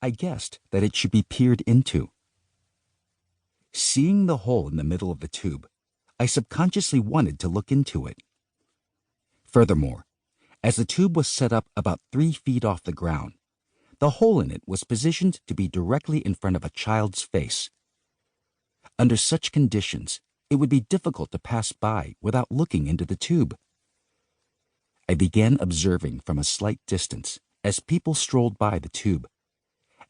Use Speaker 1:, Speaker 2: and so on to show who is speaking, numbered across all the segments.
Speaker 1: I guessed that it should be peered into. Seeing the hole in the middle of the tube, I subconsciously wanted to look into it. Furthermore, as the tube was set up about 3 feet off the ground, the hole in it was positioned to be directly in front of a child's face. Under such conditions, it would be difficult to pass by without looking into the tube. I began observing from a slight distance as people strolled by the tube,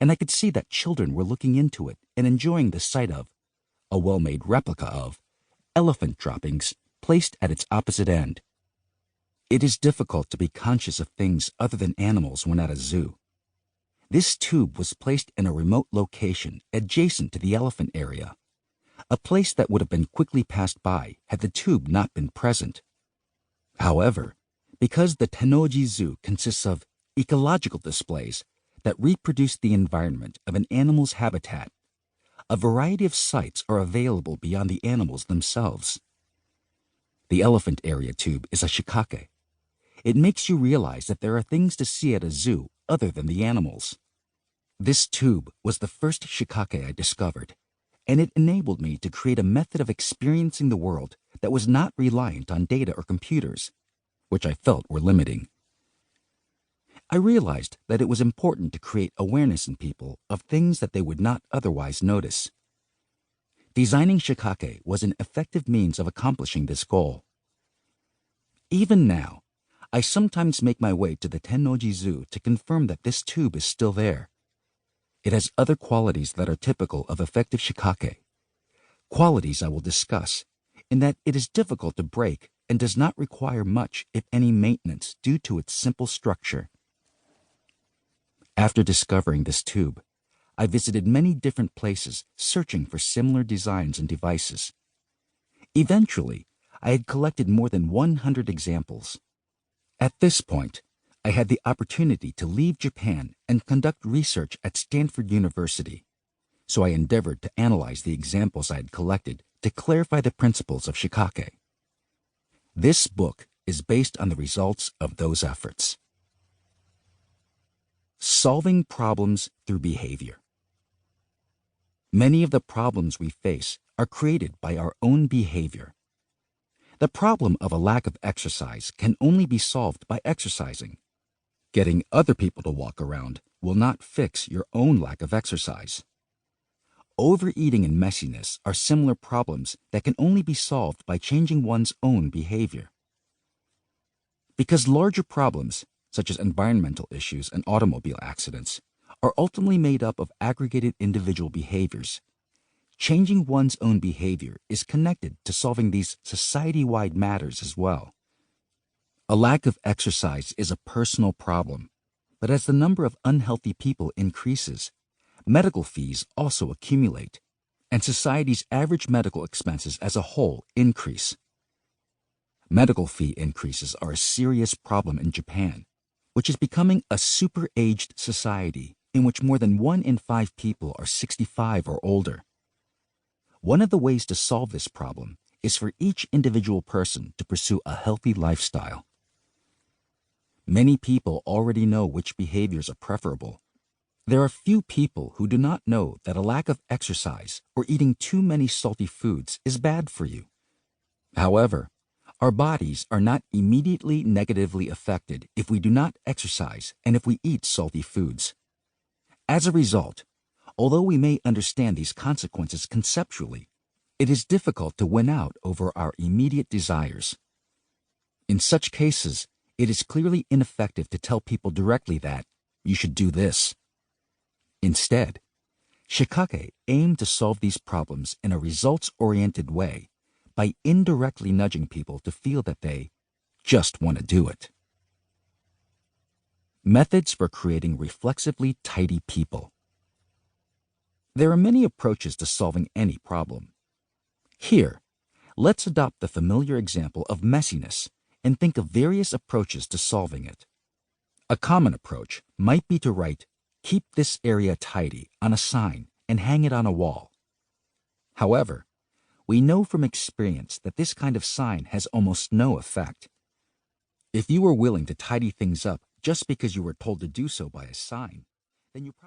Speaker 1: and I could see that children were looking into it and enjoying the sight of, a well-made replica of, elephant droppings placed at its opposite end. It is difficult to be conscious of things other than animals when at a zoo. This tube was placed in a remote location adjacent to the elephant area, a place that would have been quickly passed by had the tube not been present. However, because the Tennoji Zoo consists of ecological displays that reproduce the environment of an animal's habitat, a variety of sights are available beyond the animals themselves. The elephant area tube is a shikake. It makes you realize that there are things to see at a zoo other than the animals. This tube was the first shikake I discovered, and it enabled me to create a method of experiencing the world that was not reliant on data or computers, which I felt were limiting. I realized that it was important to create awareness in people of things that they would not otherwise notice. Designing shikake was an effective means of accomplishing this goal. Even now, I sometimes make my way to the Tennoji Zoo to confirm that this tube is still there. It has other qualities that are typical of effective shikake, qualities I will discuss, in that it is difficult to break and does not require much, if any, maintenance due to its simple structure. After discovering this tube, I visited many different places searching for similar designs and devices. Eventually, I had collected more than 100 examples. At this point, I had the opportunity to leave Japan and conduct research at Stanford University, so I endeavored to analyze the examples I had collected to clarify the principles of shikake. This book is based on the results of those efforts. Solving problems through behavior. Many of the problems we face are created by our own behavior. The problem of a lack of exercise can only be solved by exercising. Getting other people to walk around will not fix your own lack of exercise. Overeating and messiness are similar problems that can only be solved by changing one's own behavior. Because larger problems, such as environmental issues and automobile accidents, are ultimately made up of aggregated individual behaviors, changing one's own behavior is connected to solving these society-wide matters as well. A lack of exercise is a personal problem, but as the number of unhealthy people increases, medical fees also accumulate, and society's average medical expenses as a whole increase. Medical fee increases are a serious problem in Japan, which is becoming a super-aged society in which more than 1 in 5 people are 65 or older. One of the ways to solve this problem is for each individual person to pursue a healthy lifestyle. Many people already know which behaviors are preferable. There are few people who do not know that a lack of exercise or eating too many salty foods is bad for you. However, our bodies are not immediately negatively affected if we do not exercise and if we eat salty foods. As a result, although we may understand these consequences conceptually, it is difficult to win out over our immediate desires. In such cases, it is clearly ineffective to tell people directly that you should do this. Instead, shikake aimed to solve these problems in a results-oriented way by indirectly nudging people to feel that they just want to do it. Methods for creating reflexively tidy people. There are many approaches to solving any problem. Here, let's adopt the familiar example of messiness and think of various approaches to solving it. A common approach might be to write, "Keep this area tidy," on a sign and hang it on a wall. However, we know from experience that this kind of sign has almost no effect. If you were willing to tidy things up just because you were told to do so by a sign, then you probably